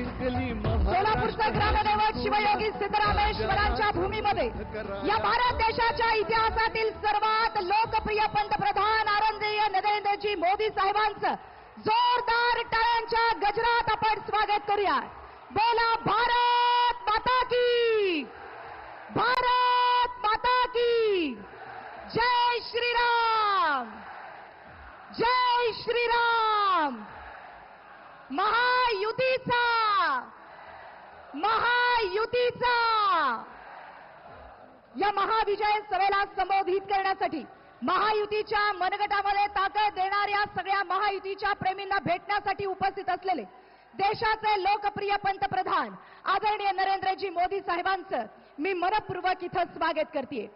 सोलापूरचा ग्रामदैवत शिवयोगी सिद्धरामेश्वरांच्या भूमीमध्ये या भारत देशाच्या इतिहासातील सर्वात लोकप्रिय पंतप्रधान आदरणीय नरेंद्रजी मोदी साहेबांचं जोरदार टाळ्यांच्या गजरात आपण स्वागत करूया. बोला भारत माता की, भारत माता की जय श्रीराम, जय श्रीराम. महायुतीचा, महायुतीचा या महाविजय सभेला संबोधित करण्यासाठी महायुतीच्या मनगटामध्ये ताकद देणाऱ्या सगळ्या महायुतीच्या प्रेमींना भेटण्यासाठी उपस्थित असलेले देशाचे लोकप्रिय पंतप्रधान आदरणीय नरेंद्रजी मोदी साहेबांचं मी मनपूर्वक इथं स्वागत करती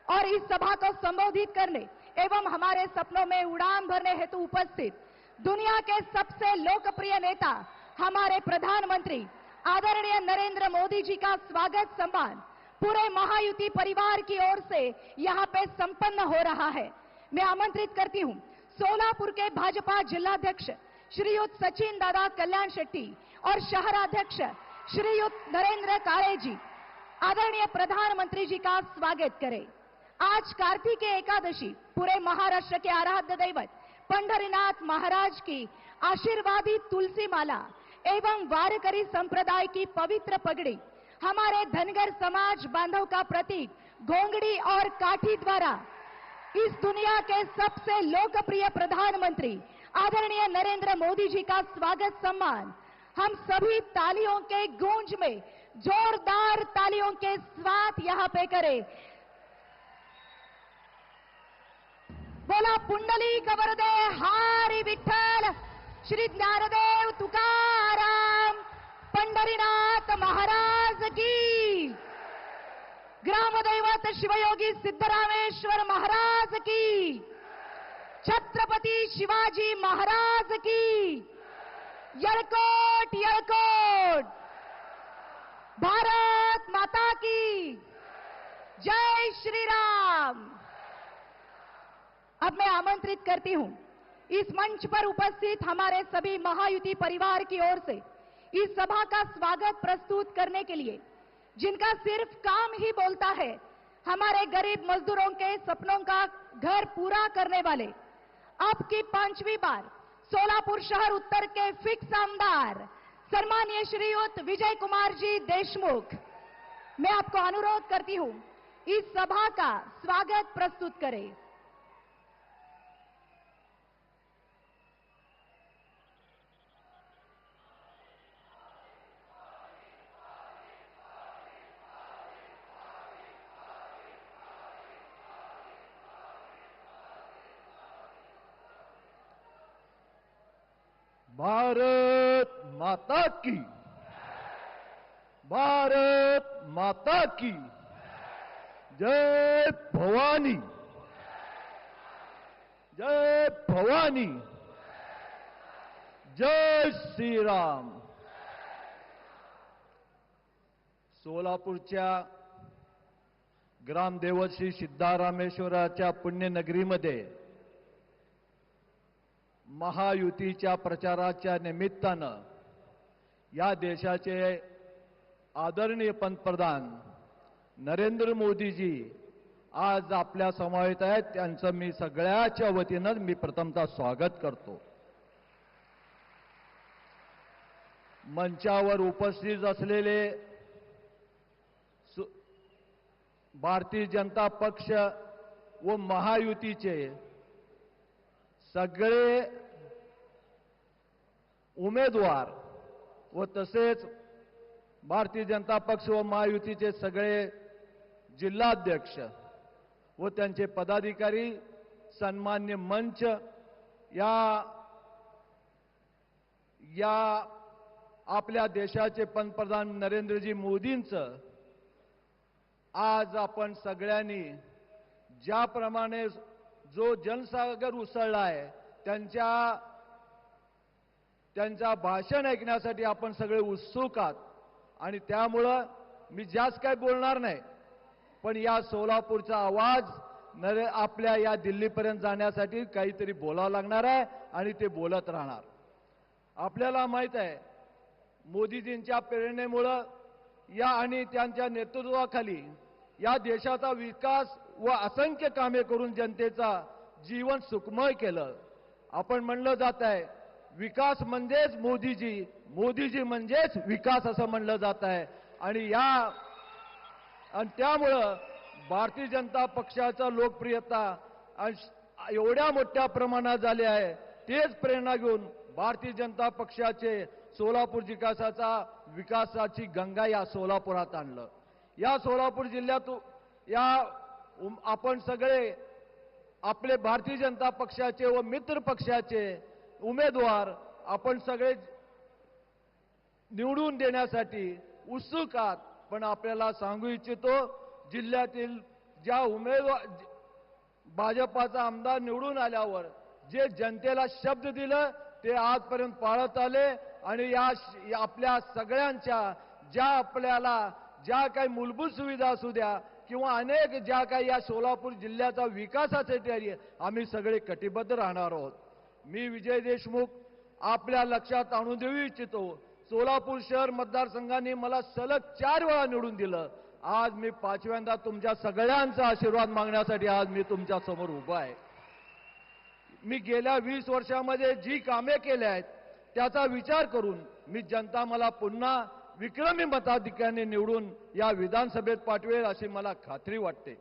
और इस सभा को संबोधित करने एवं हमारे सपनों में उड़ान भरने हेतु उपस्थित दुनिया के सबसे लोकप्रिय नेता हमारे प्रधानमंत्री आदरणीय नरेंद्र मोदी जी का स्वागत सम्मान पूरे महायुति परिवार की ओर से यहाँ पे संपन्न हो रहा है. मैं आमंत्रित करती हूँ सोलापुर के भाजपा जिलाध्यक्ष श्रीयुत सचिन दादा कल्याण शेट्टी और शहराध्यक्ष श्रीयुत नरेंद्र काळे जी आदरणीय प्रधानमंत्री जी का स्वागत करें. आज कार्तिकेय एकादशी पूरे महाराष्ट्र के आराध्य दैवत पंढरीनाथ महाराज की आशीर्वादित तुलसी माला एवं वारकरी संप्रदाय की पवित्र पगड़ी हमारे धनगर समाज बांधव का प्रतीक घोंगड़ी और काठी द्वारा इस दुनिया के सबसे लोकप्रिय प्रधानमंत्री आदरणीय नरेंद्र मोदी जी का स्वागत सम्मान हम सभी तालियों के गूंज में जोरदार तालियों के साथ यहाँ पे करें. बोला पुंडलिक वरदे हरी विठ्ठल श्री ज्ञानदेव तुकाराम पंढरीनाथ महाराज की, ग्रामदैवत शिवयोगी सिद्धरामेश्वर महाराज की, छत्रपति शिवाजी महाराज की, यलकोट यलकोट. भारत माता की जय श्री राम. अब मैं आमंत्रित करती हूं इस मंच पर उपस्थित हमारे सभी महायुति परिवार की ओर से इस सभा का स्वागत प्रस्तुत करने के लिए जिनका सिर्फ काम ही बोलता है, हमारे गरीब मजदूरों के सपनों का घर पूरा करने वाले अब की 5वीं बार सोलापुर शहर उत्तर के फिक्स आमदार सम्मानीय श्रीयुत विजय कुमार जी देशमुख. मैं आपको अनुरोध करती हूं इस सभा का स्वागत प्रस्तुत करें. भारत माता की, भारत माता की जय भवानी, जय भवानी, जय श्री राम. सोलापूरच्या ग्रामदेवत श्री सिद्धरामेश्वराच्या पुण्यनगरीमध्ये महायुतीच्या प्रचाराच्या निमित्तानं या देशाचे आदरणीय पंतप्रधान नरेंद्र मोदीजी आज आपल्या समवेत आहेत. त्यांचं मी सगळ्याच्या वतीनं मी प्रथमतः स्वागत करतो. मंचावर उपस्थित असलेले भारतीय जनता पक्ष व महायुतीचे सगळे उमेदवार व तसेच भारतीय जनता पक्ष व महायुतीचे सगळे जिल्हाध्यक्ष व त्यांचे पदाधिकारी, सन्मान्य मंच, या आपल्या देशाचे पंतप्रधान नरेंद्रजी मोदींचं आज आपण सगळ्यांनी ज्याप्रमाणे जो जनसागर उसळला आहे त्यांचा भाषण ऐकण्यासाठी आपण सगळे उत्सुक आहात आणि त्यामुळं मी जास्त काय बोलणार नाही, पण या सोलापूरचा आवाज आपल्या या दिल्लीपर्यंत जाण्यासाठी काहीतरी बोलावं लागणार आहे आणि ते बोलत राहणार. आपल्याला माहित आहे मोदीजींच्या प्रेरणेमुळं या आणि त्यांच्या नेतृत्वाखाली या देशाचा विकास व असंख्य कामे करून जनतेचा जीवन सुखमय केलं. आपण म्हणलं जात आहे विकास म्हणजेच मोदीजी, मोदीजी म्हणजेच विकास असं म्हणलं जात आहे. आणि त्यामुळं भारतीय जनता पक्षाचा लोकप्रियता एवढ्या मोठ्या प्रमाणात झाली आहे. तेच प्रेरणा घेऊन भारतीय जनता पक्षाचे सोलापूर विकासाची गंगा या सोलापुरात आणलं. या सोलापूर जिल्ह्यात आपण सगळे आपले भारतीय जनता पक्षाचे व मित्र पक्षाचे उमेदवार आपण सगळे निवडून देण्यासाठी उत्सुक आहात. पण आपल्याला सांगू इच्छितो जिल्ह्यातील ज्या उमेदवार भाजपाचा आमदार निवडून आल्यावर जे जनतेला शब्द दिलं ते आजपर्यंत पाळत आले. आणि या आपल्या सगळ्यांच्या ज्या काही मूलभूत सुविधा असू द्या किंवा अनेक ज्या काही या सोलापूर जिल्ह्याचा विकासासाठी आम्ही सगळे कटिबद्ध राहणार आहोत. मी विजय देशमुख आपल्या लक्षात आणून देऊ इच्छितो सोलापूर शहर मतदारसंघाने मला सलग 4 वेळा निवडून दिलं. आज मी 5व्यांदा तुमच्या सगळ्यांचा आशीर्वाद मागण्यासाठी आज मी तुमच्या समोर उभा आहे. मी गेल्या 20 वर्षामध्ये जी कामे केली आहेत त्याचा विचार करून मी जनता मला पुन्हा विक्रमी मताधिक्याने निवडून या विधानसभेत पाठवेल अशी मला खात्री वाटते.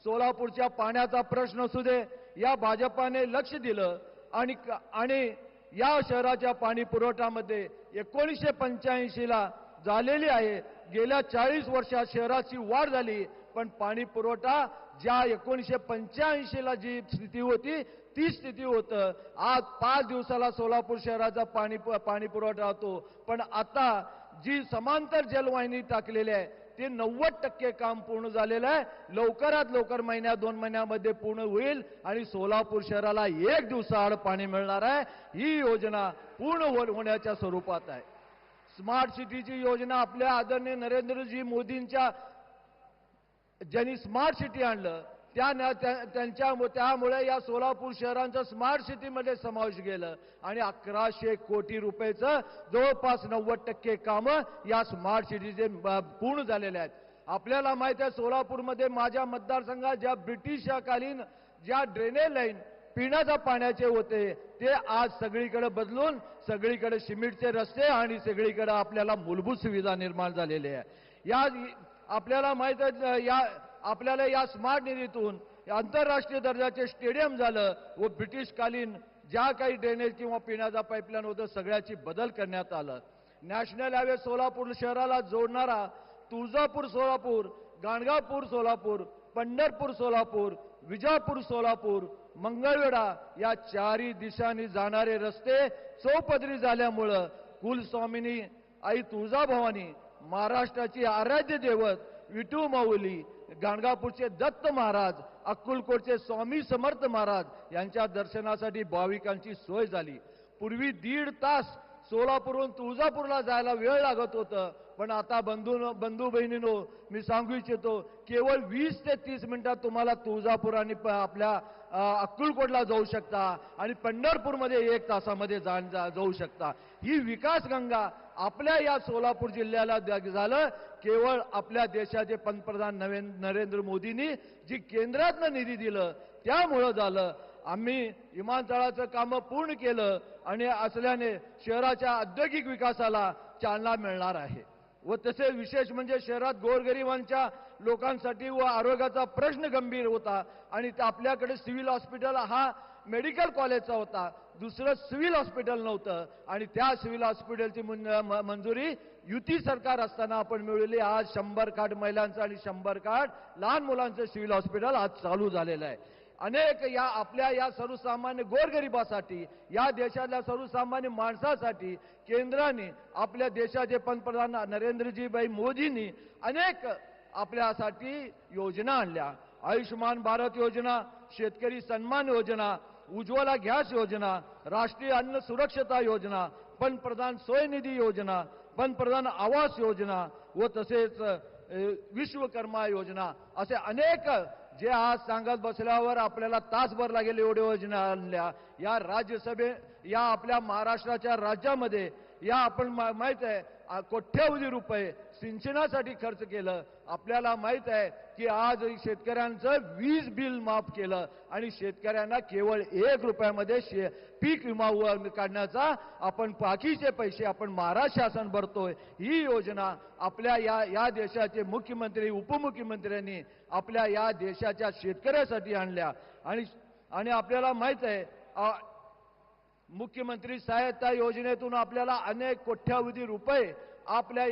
सोलापूरच्या पाण्याचा प्रश्न असू दे, या भाजपाने लक्ष दिलं आणि या शहराच्या पाणी पुरवठ्यामध्ये 1985ला झालेली आहे. गेल्या 40 वर्षात शहराची वाढ झाली, पण पाणी पुरवठा ज्या 1985ला जी स्थिती होती ती स्थिती होतं. आज 5 दिवसाला सोलापूर शहराचा पाणी पुरवठा होतो. पण आता जी समांतर जलवाहिनी टाकलेली आहे ते 90% काम पूर्ण झालेलं आहे. लवकरात लवकर 1-2 महिन्यामध्ये पूर्ण होईल आणि सोलापूर शहराला 1 दिवसाआड पाणी मिळणार आहे. ही योजना पूर्ण होण्याच्या स्वरूपात आहे. स्मार्ट सिटीची योजना आपल्या आदरणीय नरेंद्रजी मोदींच्या ज्यांनी स्मार्ट सिटी आणलं त्यामुळे या सोलापूर शहरांचा स्मार्ट सिटीमध्ये समावेश केलं आणि 1100 कोटी रुपयाचं जवळपास 90% कामं या स्मार्ट सिटीचे पूर्ण झालेले आहेत. आपल्याला माहिती आहे सोलापूरमध्ये माझ्या मतदारसंघात ज्या ब्रिटिशकालीन ज्या ड्रेनेज लाईन पिण्याच्या पाण्याचे होते ते आज सगळीकडे बदलून सगळीकडे सिमेंटचे रस्ते आणि सगळीकडे आपल्याला मूलभूत सुविधा निर्माण झालेल्या आहे. आपल्याला माहित आहे आपल्याला या स्मार्ट निधीतून आंतरराष्ट्रीय दर्जाचे स्टेडियम झालं व ब्रिटिशकालीन ज्या काही ड्रेनेज किंवा पिण्याचा पाईपलाईन होतं सगळ्याची बदल करण्यात आलं. नॅशनल हायवे सोलापूर शहराला जोडणारा तुळजापूर सोलापूर, गाणगापूर सोलापूर, पंढरपूर सोलापूर, विजापूर सोलापूर, मंगळवेढा या 4ही दिशांनी जाणारे रस्ते चौपदरी झाल्यामुळं कुलस्वामिनी आई तुळजाभवानी, महाराष्ट्राची आराध्य दैवत विठू माऊली, गाणगापूरचे दत्त महाराज, अक्कलकोटचे स्वामी समर्थ महाराज यांच्या दर्शनासाठी भाविकांची सोय झाली. पूर्वी 1.5 तास सोलापूरहून तुळजापूरला जायला वेळ लागत होतं, पण आता बंधू बहिणींनो मी सांगू इच्छितो केवळ 20 ते 30 मिनिटात तुम्हाला तुळजापूर आणि आपल्या अक्कलकोटला जाऊ शकता आणि पंढरपूरमध्ये 1 तासामध्ये जाऊ शकता. ही विकास गंगा आपल्या या सोलापूर जिल्ह्याला झालं केवळ आपल्या देशाचे पंतप्रधान नरेंद्र मोदींनी जी केंद्रातनं निधी दिलं त्यामुळं झालं. आम्ही विमानतळाचं कामं पूर्ण केलं आणि असल्याने शहराच्या औद्योगिक विकासाला चालना मिळणार आहे. व तसे विशेष म्हणजे शहरात गोरगरिबांच्या लोकांसाठी व आरोग्याचा प्रश्न गंभीर होता आणि आपल्याकडे सिव्हिल हॉस्पिटल हा मेडिकल कॉलेजचा होता, दुसरं सिव्हिल हॉस्पिटल नव्हतं आणि त्या सिव्हिल हॉस्पिटलची मंजुरी युती सरकार असताना आपण मिळवली. आज 100 खाट महिलांचं आणि 100 खाट लहान मुलांचं सिव्हिल हॉस्पिटल आज चालू झालेलं आहे. अनेक आपल्या या सर्वसामान्य गोरगरिबासाठी या देशातल्या सर्वसामान्य माणसासाठी केंद्राने आपल्या देशाचे पंतप्रधान नरेंद्रजीभाई मोदींनी अनेक आपल्यासाठी योजना आणल्या. आयुष्यमान भारत योजना, शेतकरी सन्मान योजना, उज्ज्वला गॅस योजना, राष्ट्रीय अन्न सुरक्षता योजना, पंतप्रधान स्वनिधी योजना, पंतप्रधान आवास योजना व तसेच विश्वकर्मा योजना असे अनेक जे आज सांगत बसल्यावर आपल्याला तासभर लागेल एवढ्या योजना आणल्या. या आपल्या महाराष्ट्राच्या राज्यामध्ये या आपण माहित आहे कोट्यवधी रुपये सिंचनासाठी खर्च केलं. आपल्याला माहित आहे की आज शेतकऱ्यांचं वीज बिल माफ केलं आणि शेतकऱ्यांना केवळ 1 रुपयामध्ये पीक विमा काढण्याचा आपण बाकीचे पैसे आपण महाराष्ट्र शासन भरतोय. ही योजना आपल्या या देशाचे मुख्यमंत्री उपमुख्यमंत्र्यांनी आपल्या या देशाच्या शेतकऱ्यासाठी आणल्या आणि आपल्याला माहित आहे मुख्यमंत्री सहायता योजनेतून आपल्याला अनेक कोट्यावधी रुपये आपल्या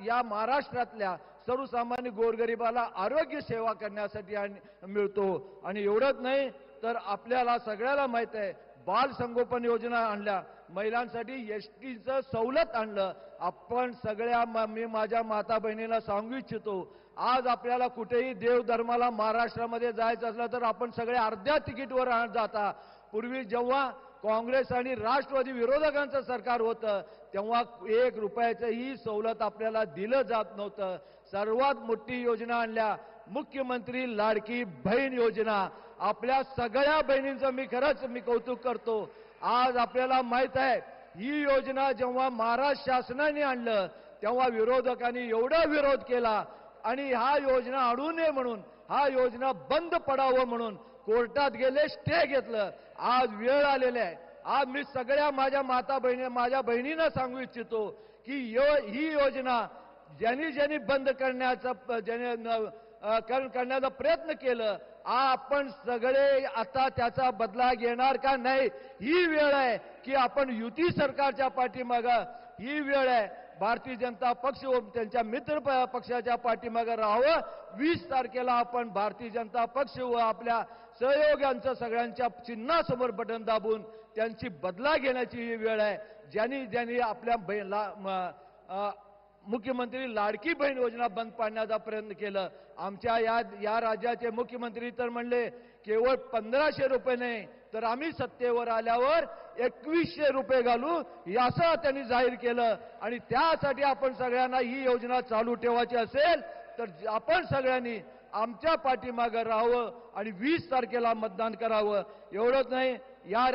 या महाराष्ट्रातल्या सर्वसामान्य गोरगरिबाला आरोग्य सेवा करण्यासाठी मिळतो. आणि एवढंच नाही तर आपल्याला सगळ्याला माहित आहे बाल संगोपन योजना आणल्या, महिलांसाठी एसटीचं सवलत आणलं. आपण सगळ्या मी माझ्या माता बहिणीला सांगू इच्छितो, आज आपल्याला कुठेही देवधर्माला महाराष्ट्रामध्ये जायचं असलं तर आपण सगळे अर्ध्या तिकीटवर जाता. पूर्वी जेव्हा काँग्रेस आणि राष्ट्रवादी विरोधकांचं सरकार होतं तेव्हा 1 रुपयाचंही सवलत आपल्याला दिलं जात नव्हतं. सर्वात मोठी योजना आणल्या मुख्यमंत्री लाडकी बहीण योजना. आपल्या सगळ्या बहिणींचं मी खरंच कौतुक करतो. आज आपल्याला माहित आहे ही योजना जेव्हा महाराष्ट्र शासनाने आणलं तेव्हा विरोधकांनी एवढा विरोध केला आणि हा योजना आणू नये म्हणून हा योजना बंद पडावं म्हणून कोर्टात गेले, स्टे घेतलं. आज वेळ आलेली आहे. आज मी सगळ्या माझ्या बहिणींना सांगू इच्छितो की ही योजना ज्यांनी बंद करण्याचा प्रयत्न केलं आपण सगळे आता त्याचा बदला घेणार का नाही. ही वेळ आहे की आपण युती सरकारच्या पाठीमागं, ही वेळ आहे भारतीय जनता पक्ष व त्यांच्या मित्र पक्षाच्या पाठीमागं राहावं. 20 तारखेला आपण भारतीय जनता पक्ष व आपल्या सहयोग्यांचं सगळ्यांच्या चिन्हासमोर बटन दाबून त्यांची बदला घेण्याची ही वेळ आहे. ज्यांनी आपल्या मुख्यमंत्री लाडकी बहीण योजना बंद पाडण्याचा प्रयत्न केलं. आमच्या या राज्याचे मुख्यमंत्री तर म्हणले केवळ 1500 रुपये नाही तर आम्ही सत्तेवर आल्यावर 2100 रुपये घालू असं त्यांनी जाहीर केलं. आणि त्यासाठी आपण सगळ्यांना ही योजना चालू ठेवायची असेल तर आपण सगळ्यांनी आमच्या पाठीमागं राहावं आणि 20 तारखेला मतदान करावं. एवढंच नाही या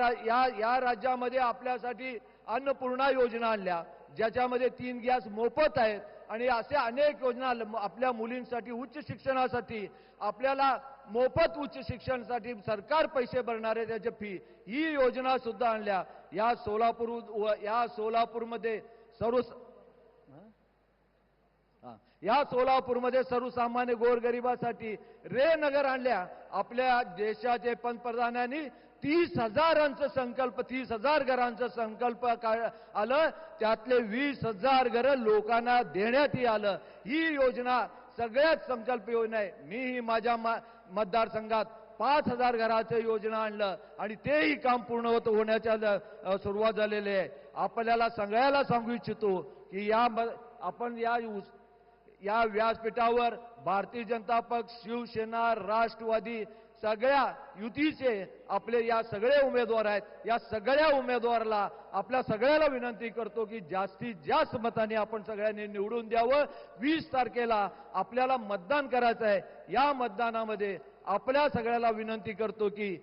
राज्यामध्ये आपल्यासाठी अन्नपूर्णा योजना आणल्या ज्याच्यामध्ये 3 गॅस मोफत आहेत आणि असे अनेक योजना आपल्या मुलींसाठी उच्च शिक्षणासाठी आपल्याला मोफत उच्च शिक्षणासाठी सरकार पैसे भरणारे त्याची फी ही योजना सुद्धा आणल्या. सोलापूरमध्ये सर्वसामान्य गोरगरिबासाठी नगर आणल्या. आपल्या देशाचे पंतप्रधानांनी 30,000 घरांचा संकल्प आलं. त्यातले 20,000 घरं लोकांना देण्यातही आलं. ही योजना सगळ्यात संकल्प योजना आहे. मीही माझ्या मतदारसंघात 5,000 घराचं योजना आणलं आणि तेही काम पूर्ण होण्याच्या सुरुवात झालेली आहे. आपल्याला सगळ्याला सांगू इच्छितो की आपण या व्यासपीठावर भारतीय जनता पक्ष, शिवसेना, राष्ट्रवादी सगळ्या युतीचे आपले या सगळे उमेदवार आहेत. या सगळ्या उमेदवाराला आपल्या सगळ्याला विनंती करतो की जास्तीत जास्त मताने आपण सगळ्यांनी निवडून द्यावं. 20 तारखेला आपल्याला मतदान करायचं आहे. या मतदानामध्ये आपल्या सगळ्याला विनंती करतो की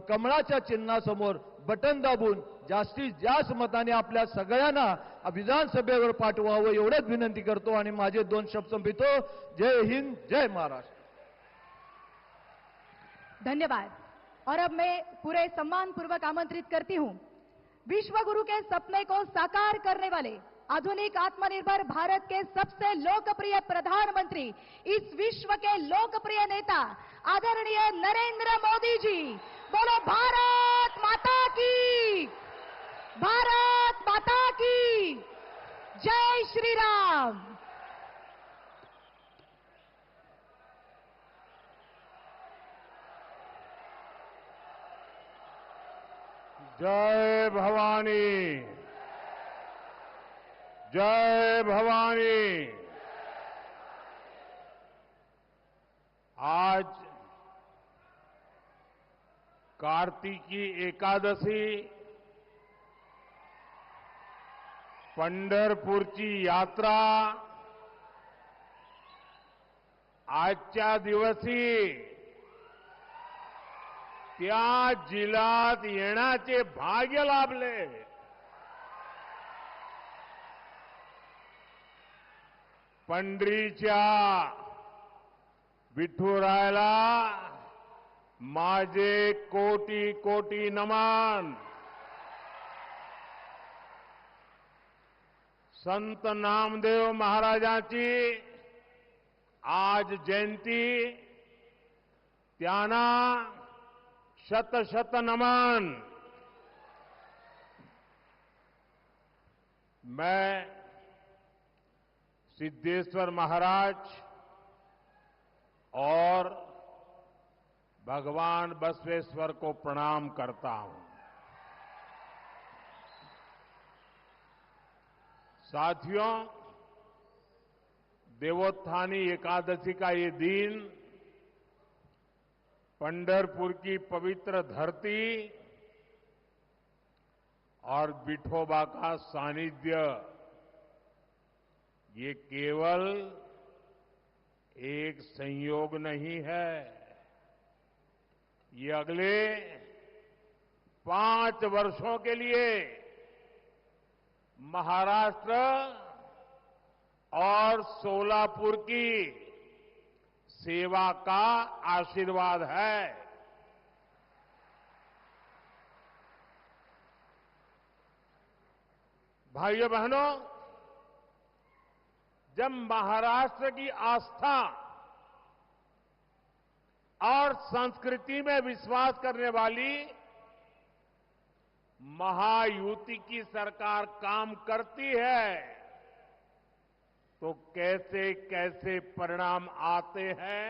कमळाच्या चिन्हासमोर बटन दाबून जास्तीत जास्त मताने आपल्या सगळ्यांना विधानसभेवर पाठवावं एवढंच विनंती करतो आणि माझे 2 शब्द संपवितो. जय हिंद, जय महाराष्ट्र. धन्यवाद. और अब मैं पूरे सम्मान पूर्वक आमंत्रित करती हूं विश्व गुरु के सपने को साकार करने वाले आधुनिक आत्मनिर्भर भारत के सबसे लोकप्रिय प्रधानमंत्री, इस विश्व के लोकप्रिय नेता आदरणीय नरेंद्र मोदी जी. बोलो भारत माता की, भारत माता की जय श्री राम. जय भवानी, जय भवानी. आज कार्तिकी एकादशी, पंढरपूरची यात्रा, आजच्या दिवशी त्या जिल्ह्यात येण्याचे भाग्य लाभले. पंढरीच्या विठुरायाला माझे कोटी कोटी नमन. संत नामदेव महाराजांची आज जयंती, त्यांना शत शत नमन. मैं सिद्धेश्वर महाराज और भगवान बसवेश्वर को प्रणाम करता हूं. साथियों, देवोत्थानी एकादशी का ये दिन पंढरपुर की पवित्र धरती और विठोबा का सानिध्य, ये केवल एक संयोग नहीं है. ये अगले 5 वर्षों के लिए महाराष्ट्र और सोलापुर की सेवा का आशीर्वाद है. भाइयों बहनों, जब महाराष्ट्र की आस्था और संस्कृति में विश्वास करने वाली महायुति की सरकार काम करती है, तो कैसे कैसे परिणाम आते हैं,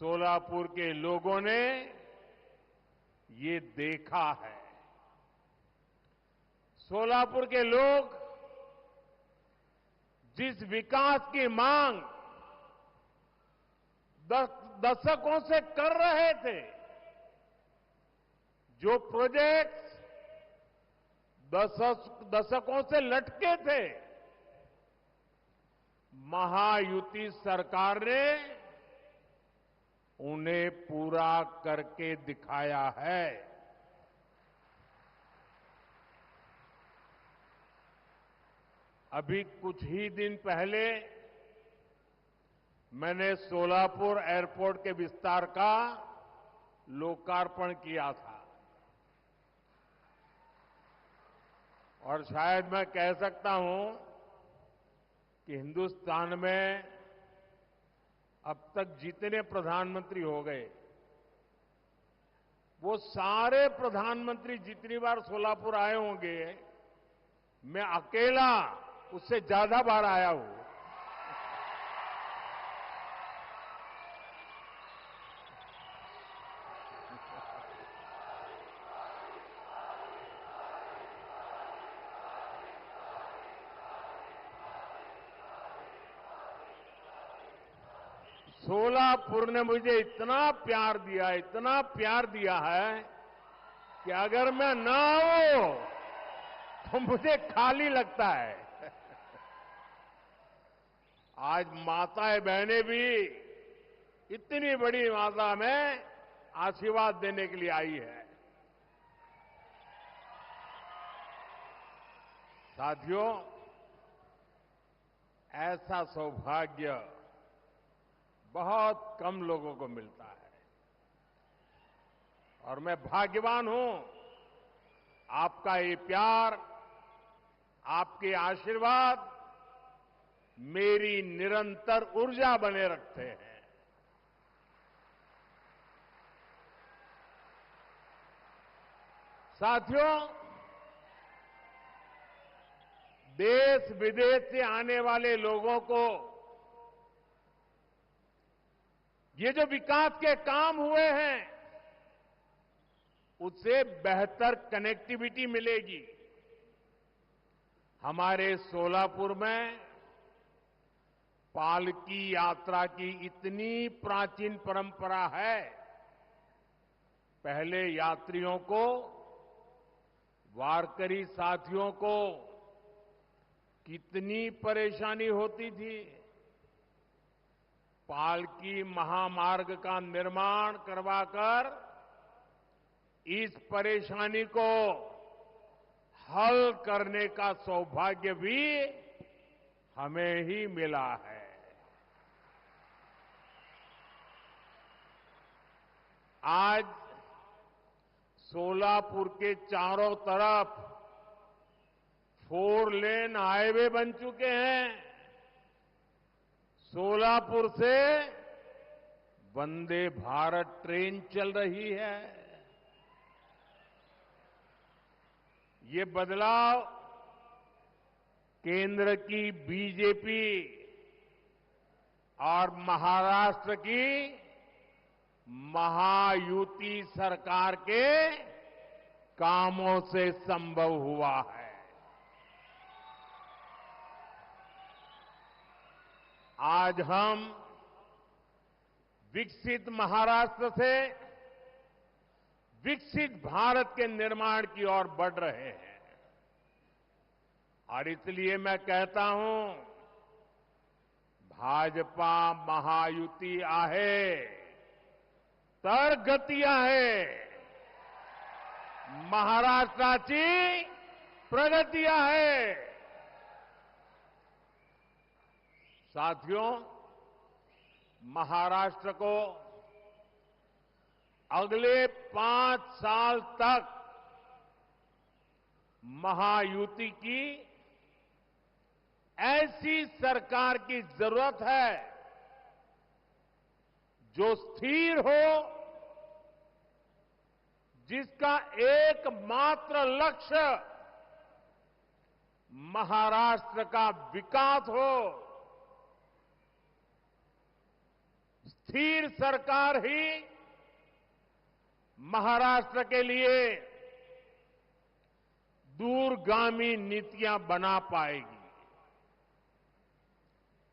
सोलापुर के लोगों ने ये देखा है. सोलापुर के लोग जिस विकास की मांग दशकों से कर रहे थे, जो प्रोजेक्ट्स दशकों से लटके थे, महायुति सरकार ने उन्हें पूरा करके दिखाया है. अभी कुछ ही दिन पहले मैंने सोलापुर एयरपोर्ट के विस्तार का लोकार्पण किया था. और शायद मैं कह सकता हूं कि हिंदुस्तान में अब तक जितने प्रधानमंत्री हो गए, वो सारे प्रधानमंत्री जितनी बार सोलापुर आए होंगे, मैं अकेला उससे ज्यादा बार आया हूं. सोलापुर ने मुझे इतना प्यार दिया है कि अगर मैं ना आऊं तो मुझे खाली लगता है. आज माताएं बहनें भी इतनी बड़ी मात्रा में आशीर्वाद देने के लिए आई है. साथियों, ऐसा सौभाग्य बहुत कम लोगों को मिलता है और मैं भाग्यवान हूं. आपका ये प्यार, आपके आशीर्वाद मेरी निरंतर ऊर्जा बने रखते हैं. साथियों, देश विदेश से आने वाले लोगों को ये जो विकास के काम हुए हैं, उससे बेहतर कनेक्टिविटी मिलेगी. हमारे सोलापुर में पालकी यात्रा की इतनी प्राचीन परंपरा है. पहले यात्रियों को, वारकरी साथियों को कितनी परेशानी होती थी. पालकी महामार्ग का निर्माण करवाकर इस परेशानी को हल करने का सौभाग्य भी हमें ही मिला है। आज सोलापुर के चारों तरफ 4 लेन हाईवे बन चुके हैं। सोलापुर से वंदे भारत ट्रेन चल रही है। ये बदलाव केंद्र की बीजेपी और महाराष्ट्र की महायुति सरकार के कामों से संभव हुआ है। आज हम विकसित महाराष्ट्र से विकसित भारत के निर्माण की ओर बढ़ रहे हैं और इसलिए मैं कहता हूं, भाजपा महायुति आहे तर गती आहे, महाराष्ट्राची प्रगती आहे। साथियों, महाराष्ट्र को अगले 5 साल तक महायुति की ऐसी सरकार की जरूरत है जो स्थिर हो, जिसका एकमात्र लक्ष्य महाराष्ट्र का विकास हो। स्थिर सरकार ही महाराष्ट्र के लिए दूरगामी नीतियां बना पाएगी।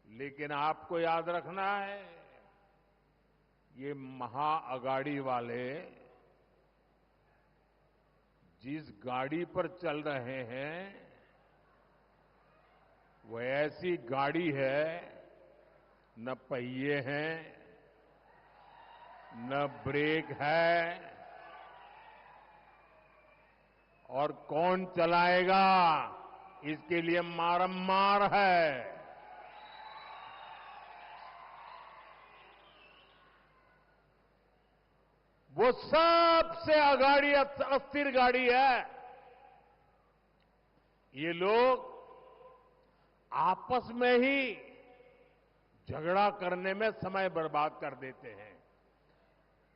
लेकिन आपको याद रखना है, ये महाअगाड़ी वाले जिस गाड़ी पर चल रहे हैं वो ऐसी गाड़ी है, न पहिए हैं, न ब्रेक है, और कौन चलाएगा इसके लिए मारम्मार है। वो सबसे अगाड़ी अस्थिर गाड़ी है। ये लोग आपस में ही झगड़ा करने में समय बर्बाद कर देते हैं।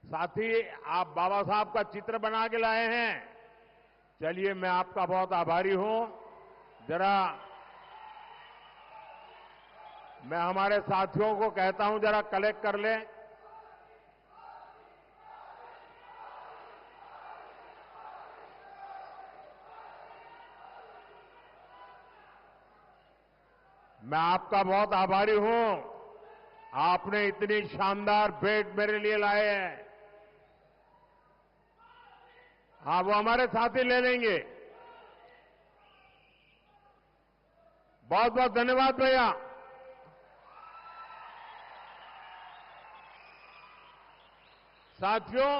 साथ ही आप बाबा साहब का चित्र बना के लाए हैं। चलिए, मैं आपका बहुत आभारी हूं। जरा मैं हमारे साथियों को कहता हूं, जरा कलेक्ट कर लें। मैं आपका बहुत आभारी हूं, आपने इतनी शानदार भेंट मेरे लिए लाए हैं। हाँ, वो हमारे साथी ले लेंगे। बहुत बहुत धन्यवाद भैया। साथियों,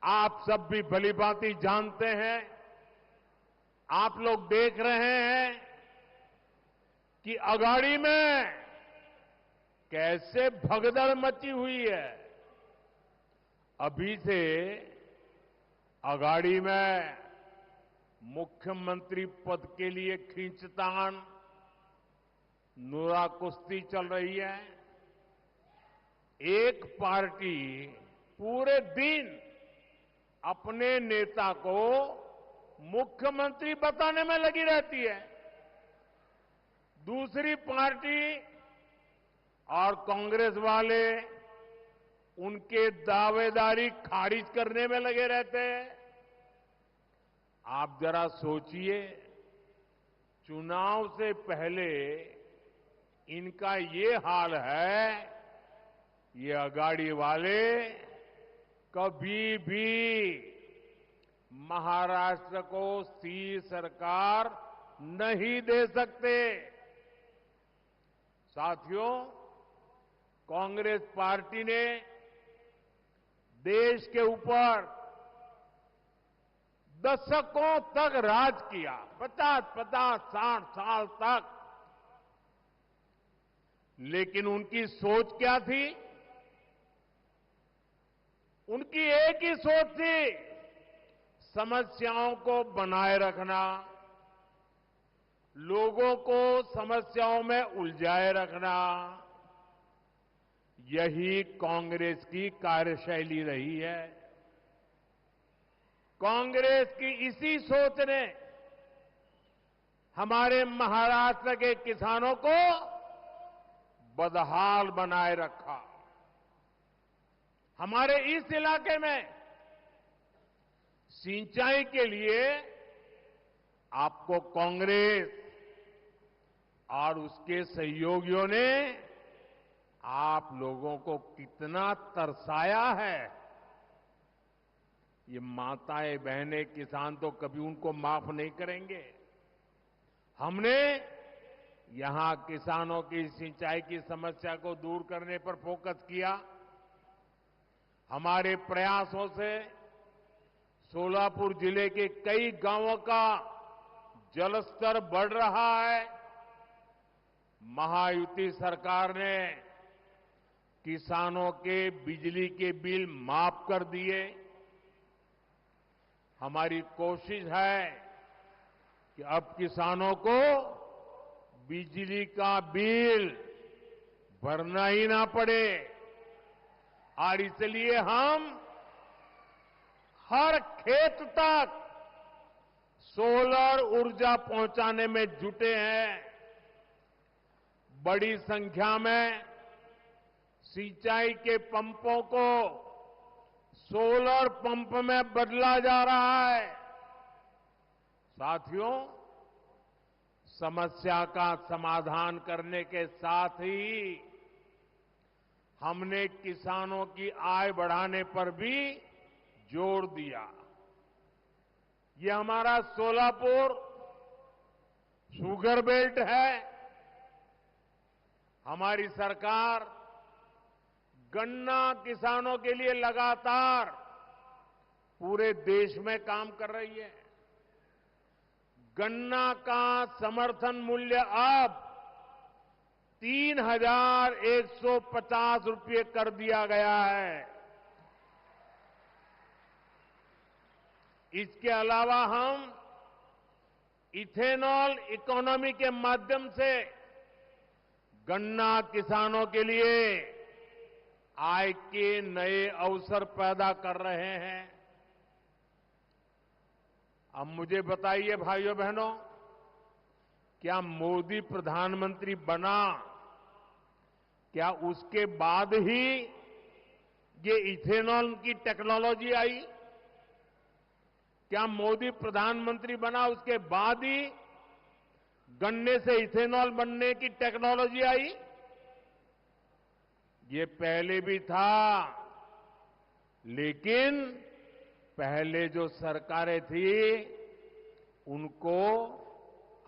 आप सब भी भलीभांति जानते हैं, आप लोग देख रहे हैं कि अगाड़ी में कैसे भगदड़ मची हुई है। अभी से अगाड़ी में मुख्यमंत्री पद के लिए खींचतान, नूरा कुश्ती चल रही है। एक पार्टी पूरे दिन अपने नेता को मुख्यमंत्री बताने में लगी रहती है। दूसरी पार्टी और कांग्रेस वाले उनके दावेदारी खारिज करने में लगे रहते हैं। आप जरा सोचिए, चुनाव से पहले इनका ये हाल है, ये अगाड़ी वाले कभी भी महाराष्ट्र को स्थिर सरकार नहीं दे सकते। साथियों, कांग्रेस पार्टी ने देश के ऊपर दशकों तक राज किया। 50-50, 60 साल तक लेकिन उनकी सोच क्या थी? उनकी एक ही सोच थी, समस्याओं को बनाए रखना, लोगों को समस्याओं में उलझाए रखना। यही कांग्रेस की कार्यशैली रही है। कांग्रेस की इसी सोच ने हमारे महाराष्ट्र के किसानों को बदहाल बनाए रखा। हमारे इस इलाके में सिंचाई के लिए आपको कांग्रेस और उसके सहयोगियों ने आप लोगों को कितना तरसाया है। ये माताएं बहनें किसान तो कभी उनको माफ नहीं करेंगे। हमने यहां किसानों की सिंचाई की समस्या को दूर करने पर फोकस किया। हमारे प्रयासों से सोलापुर जिले के कई गांवों का जलस्तर बढ़ रहा है। महायुति सरकार ने किसानों के बिजली के बिल माफ कर दिए। हमारी कोशिश है कि अब किसानों को बिजली का बिल भरना ही ना पड़े, और इसलिए हम हर खेत तक सोलर ऊर्जा पहुंचाने में जुटे हैं। बड़ी संख्या में सिंचाई के पंपों को सोलर पंप में बदला जा रहा है। साथियों, समस्या का समाधान करने के साथ ही हमने किसानों की आय बढ़ाने पर भी जोर दिया। ये हमारा सोलापुर शुगर बेल्ट है। हमारी सरकार गन्ना किसानों के लिए लगातार पूरे देश में काम कर रही है। गन्ना का समर्थन मूल्य अब 3,150 रुपये कर दिया गया है। इसके अलावा हम इथेनॉल इकोनॉमी के माध्यम से गन्ना किसानों के लिए आय के नए अवसर पैदा कर रहे हैं। अब मुझे बताइए भाइयों बहनों, क्या मोदी प्रधानमंत्री बना, क्या उसके बाद ही ये इथेनॉल की टेक्नोलॉजी आई? क्या मोदी प्रधानमंत्री बना उसके बाद ही गन्ने से इथेनॉल बनने की टेक्नोलॉजी आई? ये पहले भी था, लेकिन पहले जो सरकारें थी उनको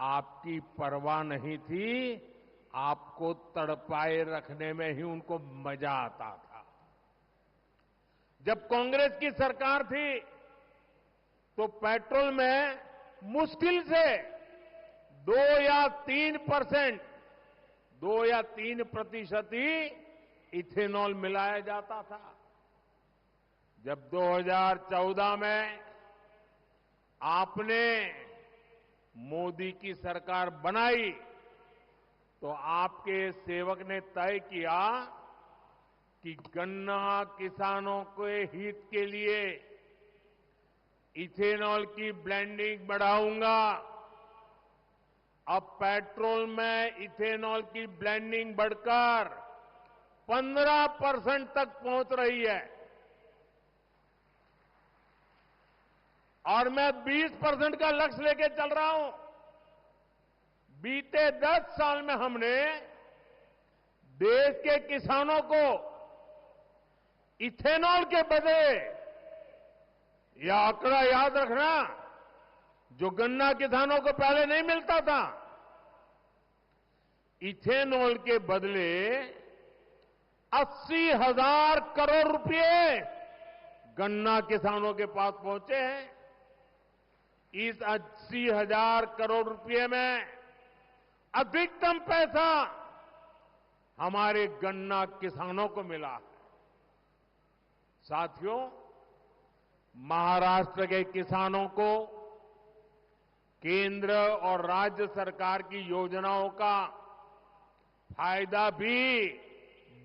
आपकी परवाह नहीं थी। आपको तड़पाए रखने में ही उनको मजा आता था। जब कांग्रेस की सरकार थी तो पेट्रोल में मुश्किल से 2 या 3% ही इथेनॉल मिलाया जाता था। जब 2014 में आपने मोदी की सरकार बनाई तो आपके सेवक ने तय किया कि गन्ना किसानों के हित के लिए इथेनॉल की ब्लेंडिंग बढ़ाऊंगा। अब पेट्रोल में इथेनॉल की ब्लेंडिंग बढ़कर 15% तक पहुंच रही है, और मैं 20% का लक्ष्य लेके चल रहा हूं। बीते 10 साल में हमने देश के किसानों को इथेनॉल के बदले, यह आंकड़ा याद रखना, जो गन्ना किसानों को पहले नहीं मिलता था, इथेनॉल के बदले 80,000 करोड़ रुपए गन्ना किसानों के पास पहुंचे हैं। इस 80,000 करोड़ रुपए में अधिकतम पैसा हमारे गन्ना किसानों को मिला है। साथियों, महाराष्ट्र के किसानों को केंद्र और राज्य सरकार की योजनाओं का फायदा भी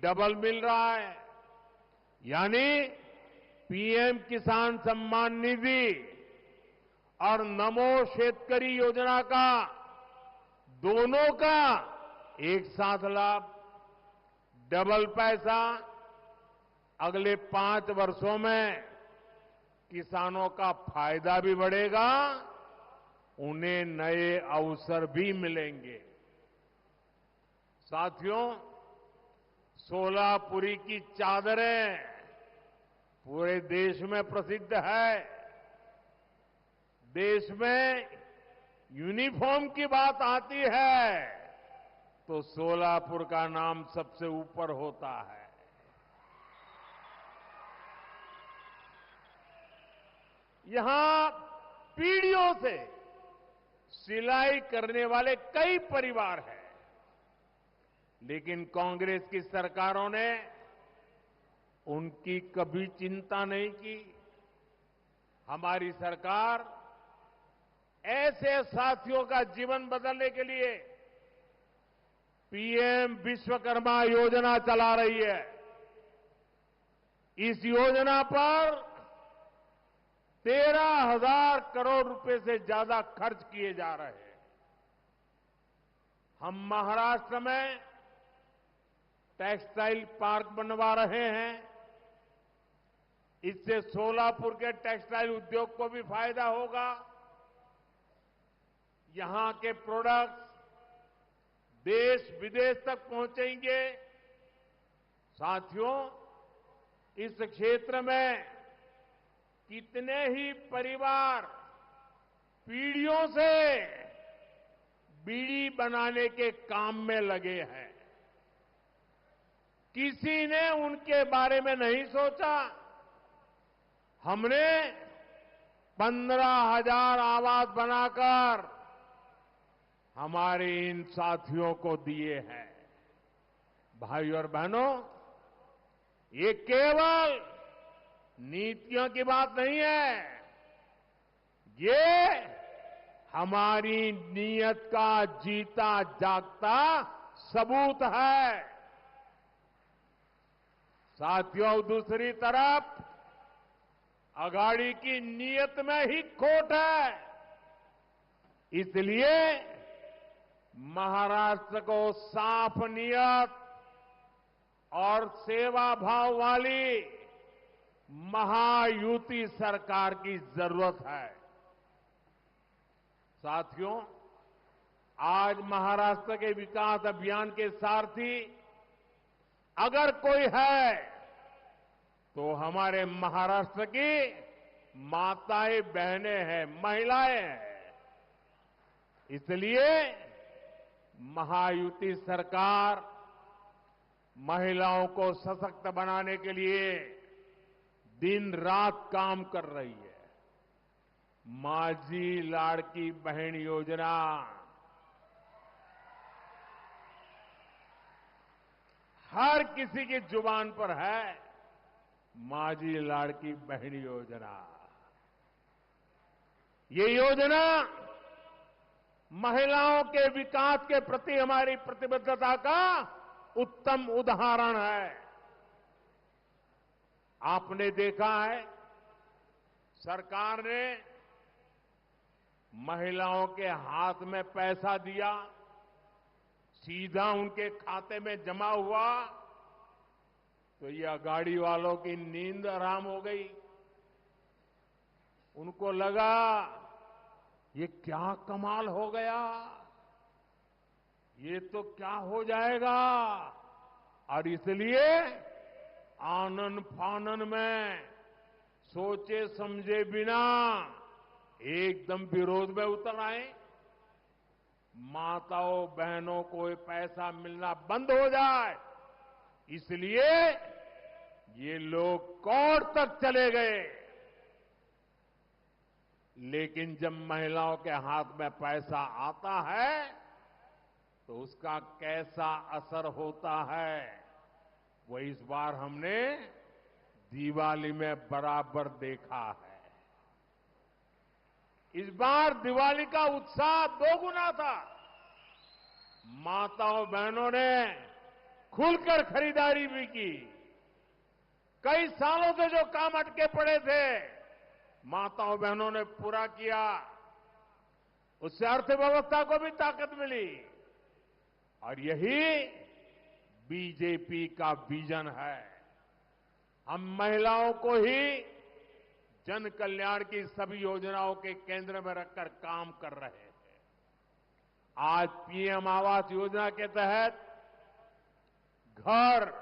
डबल मिल रहा है। यानी पीएम किसान सम्मान निधि और नमो शेतकरी योजना का दोनों का एक साथ लाभ, डबल पैसा। अगले 5 वर्षों में किसानों का फायदा भी बढ़ेगा, उन्हें नए अवसर भी मिलेंगे। साथियों, सोलापुरी की चादरें पूरे देश में प्रसिद्ध है। देश में यूनिफॉर्म की बात आती है तो सोलापुर का नाम सबसे ऊपर होता है। यहां पीढ़ियों से सिलाई करने वाले कई परिवार हैं, लेकिन कांग्रेस की सरकारों ने उनकी कभी चिंता नहीं की। हमारी सरकार ऐसे साथियों का जीवन बदलने के लिए पीएम विश्वकर्मा योजना चला रही है। इस योजना पर 13,000 करोड़ रुपए से ज्यादा खर्च किए जा रहे हैं। हम महाराष्ट्र में टेक्सटाइल पार्क बनवा रहे हैं। इससे सोलापुर के टेक्सटाइल उद्योग को भी फायदा होगा। यहां के प्रोडक्ट्स देश विदेश तक पहुंचेंगे। साथियों, इस क्षेत्र में कितने ही परिवार पीढ़ियों से बीड़ी बनाने के काम में लगे हैं। किसी ने उनके बारे में नहीं सोचा। हमने 15,000 आवास बनाकर हमारे इन साथियों को दिए हैं। भाइयों और बहनों, ये केवल नीतियों की बात नहीं है, ये हमारी नीयत का जीता जागता सबूत है। साथियों, दूसरी तरफ अघाड़ी की नीयत में ही खोट है। इसलिए महाराष्ट्र को साफ नीयत और सेवा भाव वाली महायुति सरकार की जरूरत है। साथियों, आज महाराष्ट्र के विकास अभियान के सारथी अगर कोई है तो हमारे महाराष्ट्र की माताएं बहनें हैं, महिलाएं हैं। इसलिए महायुति सरकार महिलाओं को सशक्त बनाने के लिए दिन रात काम कर रही है। माझी लाड़की बहन योजना हर किसी की जुबान पर है। माझी लाड़की बहन योजना, ये योजना महिलाओं के विकास के प्रति हमारी प्रतिबद्धता का उत्तम उदाहरण है। आपने देखा है, सरकार ने महिलाओं के हाथ में पैसा दिया, सीधा उनके खाते में जमा हुआ, तो ये अघाड़ी वालों की नींद हराम हो गई। उनको लगा ये क्या कमाल हो गया, ये तो क्या हो जाएगा, और इसलिए आनन फानन में सोचे समझे बिना एकदम विरोध में उतर आए। माताओं बहनों को ये पैसा मिलना बंद हो जाए, इसलिए ये लोग कोर्ट तक चले गए। लेकिन जब महिलाओं के हाथ में पैसा आता है तो उसका कैसा असर होता है वो इस बार हमने दिवाली में बराबर देखा है। इस बार दिवाली का उत्साह दोगुना था। माताओं बहनों ने खुलकर खरीदारी भी की। कई सालों से जो काम अटके पड़े थे माताओं बहनों ने पूरा किया। उससे अर्थव्यवस्था को भी ताकत मिली और यही बीजेपी का विजन है। हम महिलाओं को ही जन कल्याण की सभी योजनाओं के केंद्र में रखकर काम कर रहे हैं। आज पीएम आवास योजना के तहत घर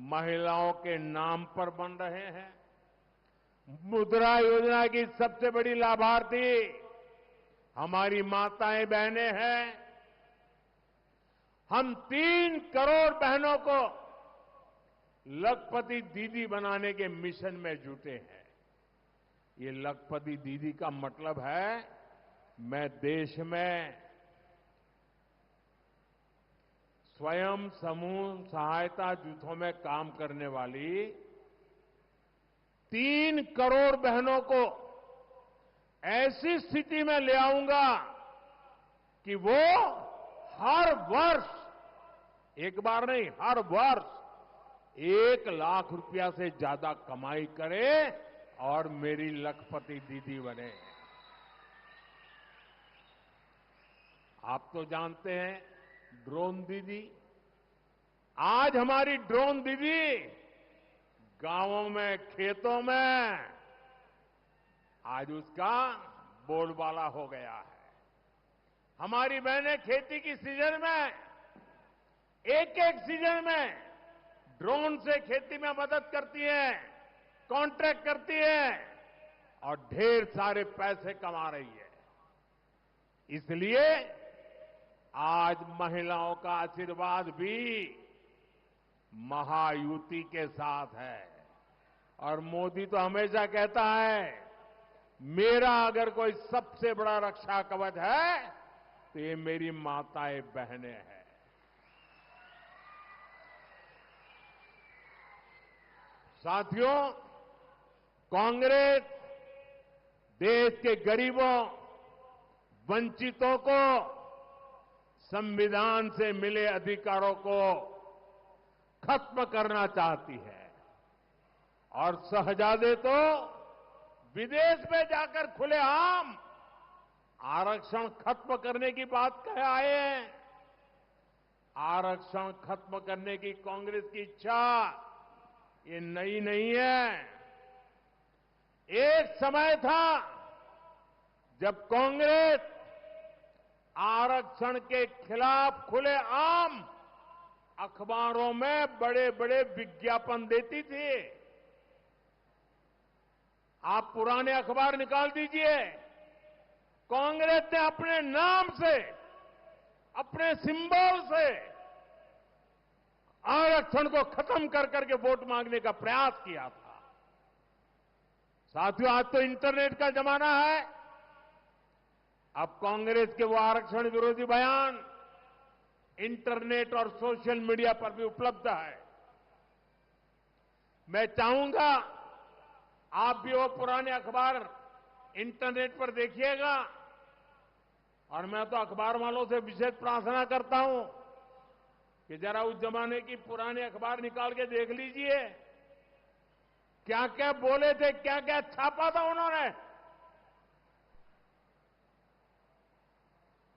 महिलाओं के नाम पर बन रहे हैं। मुद्रा योजना की सबसे बड़ी लाभार्थी हमारी माताएं बहनें हैं। हम 3 करोड़ बहनों को लखपति दीदी बनाने के मिशन में जुटे हैं। ये लखपति दीदी का मतलब है मैं देश में स्वयं समूह सहायता जूथों में काम करने वाली 3 करोड़ बहनों को ऐसी स्थिति में ले आऊंगा कि वो हर वर्ष, एक बार नहीं हर वर्ष 1 लाख रुपया से ज्यादा कमाई करे और मेरी लखपति दीदी बने। आप तो जानते हैं ड्रोन दीदी। आज हमारी ड्रोन दीदी गांवों में, खेतों में आज उसका बोलबाला हो गया है। हमारी बहनें खेती की सीजन में, एक सीजन में ड्रोन से खेती में मदद करती हैं, कॉन्ट्रैक्ट करती हैं और ढेर सारे पैसे कमा रही है। इसलिए आज महिलाओं का आशीर्वाद भी महायुति के साथ है। और मोदी तो हमेशा कहता है मेरा अगर कोई सबसे बड़ा रक्षा कवच है तो ये मेरी माताएं बहनें हैं। साथियों, कांग्रेस देश के गरीबों, वंचितों को संविधान से मिले अधिकारों को खत्म करना चाहती है और शहजादे तो विदेश में जाकर खुलेआम आरक्षण खत्म करने की बात कह आए हैं। आरक्षण खत्म करने की कांग्रेस की इच्छा ये नई नहीं है। एक समय था जब कांग्रेस आरक्षण के खिलाफ खुलेआम अखबारों में बड़े बड़े विज्ञापन देती थी। आप पुराने अखबार निकाल दीजिए, कांग्रेस ने अपने नाम से, अपने सिंबल से आरक्षण को खत्म कर करके वोट मांगने का प्रयास किया था। साथियों, आज तो इंटरनेट का जमाना है। अब कांग्रेस के वो आरक्षण विरोधी बयान इंटरनेट और सोशल मीडिया पर भी उपलब्ध है। मैं चाहूंगा आप भी वो पुराने अखबार इंटरनेट पर देखिएगा। और मैं तो अखबार वालों से विशेष प्रार्थना करता हूं कि जरा उस जमाने की पुराने अखबार निकाल के देख लीजिए, क्या क्या बोले थे, क्या क्या छापा था उन्होंने।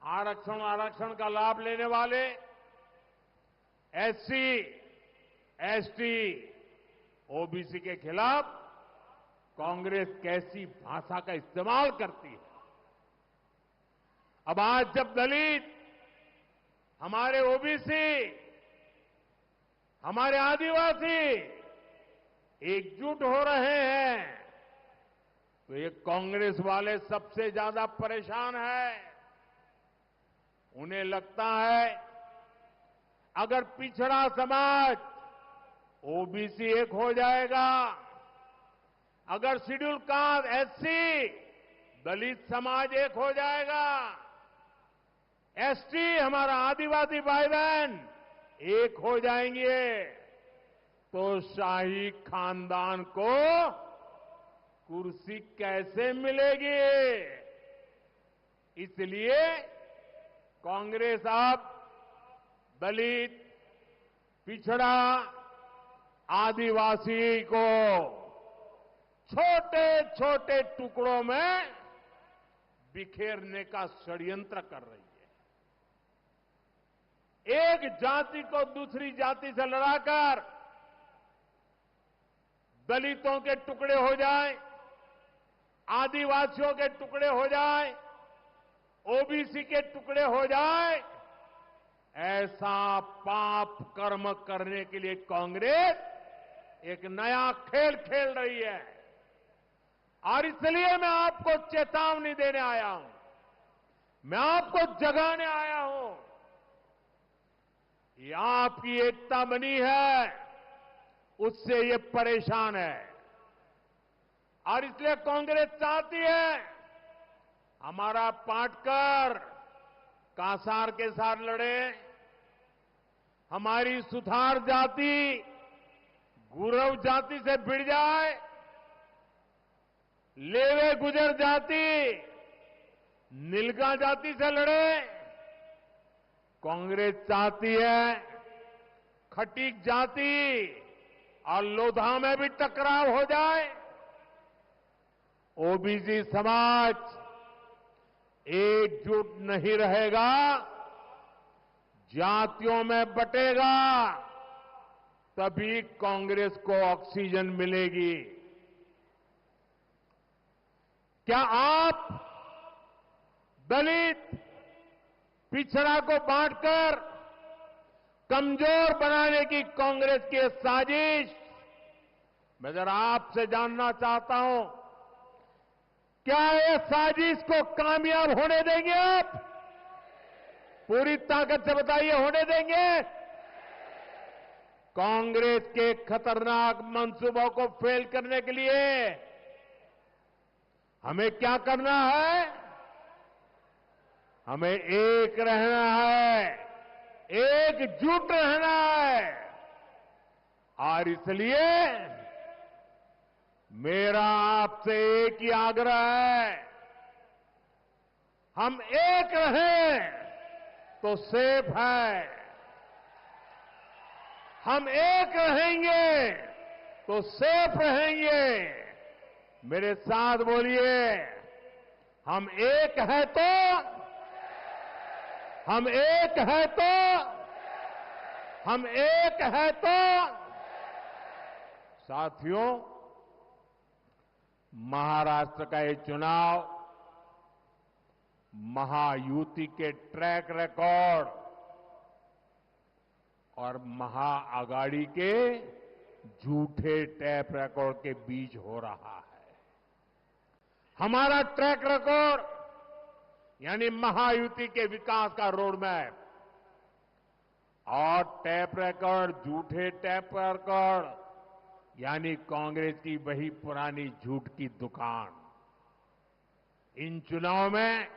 आरक्षण का लाभ लेने वाले एससी, एसटी, ओबीसी के खिलाफ कांग्रेस कैसी भाषा का इस्तेमाल करती है। अब आज जब दलित, हमारे ओबीसी, हमारे आदिवासी एकजुट हो रहे हैं तो ये कांग्रेस वाले सबसे ज्यादा परेशान हैं। उन्हें लगता है अगर पिछड़ा समाज ओबीसी एक हो जाएगा, अगर शेड्यूल कास्ट एससी दलित समाज एक हो जाएगा, एसटी, हमारा आदिवासी भाई बहन एक हो जाएंगे तो शाही खानदान को कुर्सी कैसे मिलेगी? इसलिए कांग्रेस अब दलित, पिछड़ा, आदिवासी को छोटे छोटे टुकड़ों में बिखेरने का षड्यंत्र कर रही है। एक जाति को दूसरी जाति से लड़ाकर दलितों के टुकड़े हो जाए, आदिवासियों के टुकड़े हो जाए, ओबीसी के टुकड़े हो जाए, ऐसा पाप कर्म करने के लिए कांग्रेस एक नया खेल खेल रही है। और इसलिए मैं आपको चेतावनी देने आया हूं, मैं आपको जगाने आया हूं। ये आपकी एकता बनी है, उससे ये परेशान है। और इसलिए कांग्रेस चाहती है हमारा पाटकर कांसार के साथ लड़े, हमारी सुथार जाति गुरव जाति से भिड़ जाए, लेवे गुजर जाति नीलगा जाति से लड़े। कांग्रेस चाहती है खटीक जाति और लोधा में भी टकराव हो जाए। ओबीसी समाज एकजुट नहीं रहेगा, जातियों में बटेगा, तभी कांग्रेस को ऑक्सीजन मिलेगी। क्या आप दलित, पिछड़ा को बांटकर कमजोर बनाने की कांग्रेस की ये साजिश, मैं जरा आपसे जानना चाहता हूं, क्या ये साजिश को कामयाब होने देंगे आप? पूरी ताकत से बताइए, होने देंगे? कांग्रेस के खतरनाक मंसूबों को फेल करने के लिए हमें क्या करना है? हमें एक रहना है, एकजुट रहना है। और इसलिए मेरा आपसे एक ही आग्रह है, हम एक रहें तो सेफ है, हम एक रहेंगे तो सेफ रहेंगे। मेरे साथ बोलिए, हम एक है तो, हम एक है तो, हम एक है तो। साथियों, महाराष्ट्र का ये चुनाव महायुति के ट्रैक रिकॉर्ड और महाआघाड़ी के झूठे टैप रिकॉर्ड के बीच हो रहा है। हमारा ट्रैक रिकॉर्ड यानी महायुति के विकास का रोड मैप और टैप रिकॉर्ड, झूठे टैप रिकॉर्ड यानी कांग्रेस की वही पुरानी झूठ की दुकान। इन चुनाव में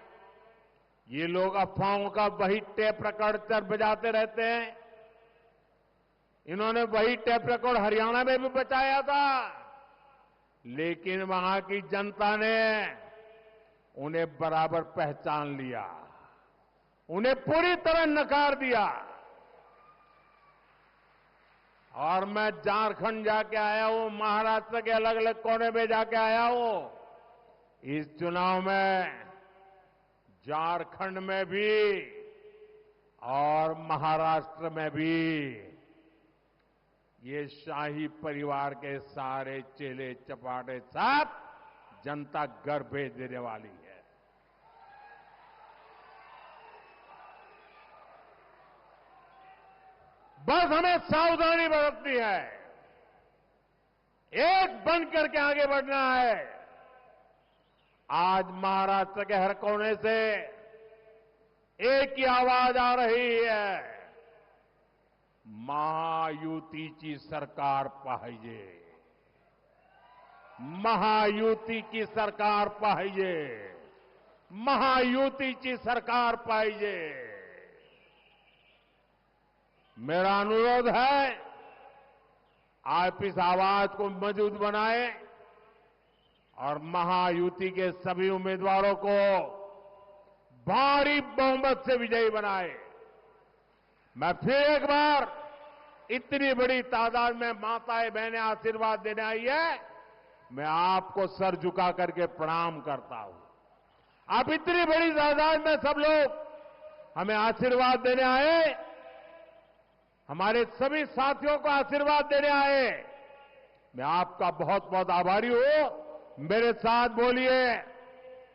ये लोग अफवाहों का वही टेप रिकॉर्ड बजाते रहते हैं। इन्होंने वही टेप रिकॉर्ड हरियाणा में भी बचाया था, लेकिन वहां की जनता ने उन्हें बराबर पहचान लिया, उन्हें पूरी तरह नकार दिया। और मैं झारखंड जाके आया हूं, महाराष्ट्र के अलग अलग कोने में जाके आया हूं। इस चुनाव में झारखंड में भी और महाराष्ट्र में भी ये शाही परिवार के सारे चेले चपाटे सब जनता घर भेज देने वाली है। बस हमें सावधानी बरतनी है, एक बन करके आगे बढ़ना है। आज महाराष्ट्र के हर कोने से एक ही आवाज आ रही है, महायुतीची सरकार पाहिजे, महायुतीची सरकार पाहिजे, महायुतीची सरकार पाहिजे। मेरा अनुरोध है, आप इस आवाज को मजबूत बनाएं और महायुति के सभी उम्मीदवारों को भारी बहुमत से विजयी बनाए। मैं फिर एक बार, इतनी बड़ी तादाद में माताएं बहनें आशीर्वाद देने आई है, मैं आपको सर झुका करके प्रणाम करता हूं। आप इतनी बड़ी तादाद में सब लोग हमें आशीर्वाद देने आए, हमारे सभी साथियों को आशीर्वाद देने आए। मैं आपका बहुत बहुत आभारी हूं। मेरे साथ बोलिए,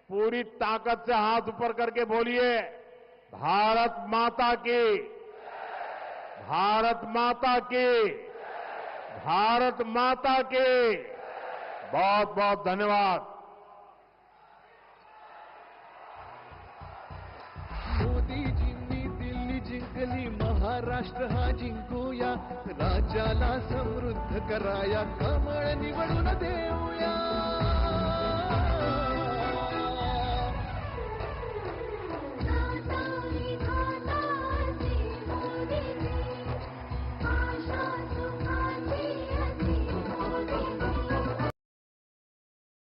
पूरी ताकत से हाथ ऊपर करके बोलिए, भारत माता की, भारत माता की, भारत माता की। बहुत बहुत धन्यवाद। मोदीजींनी दिल्ली जिंकली, महाराष्ट्र हा जिंकूया, राज्याला समृद्ध कराया, कमळ निवडून देऊया.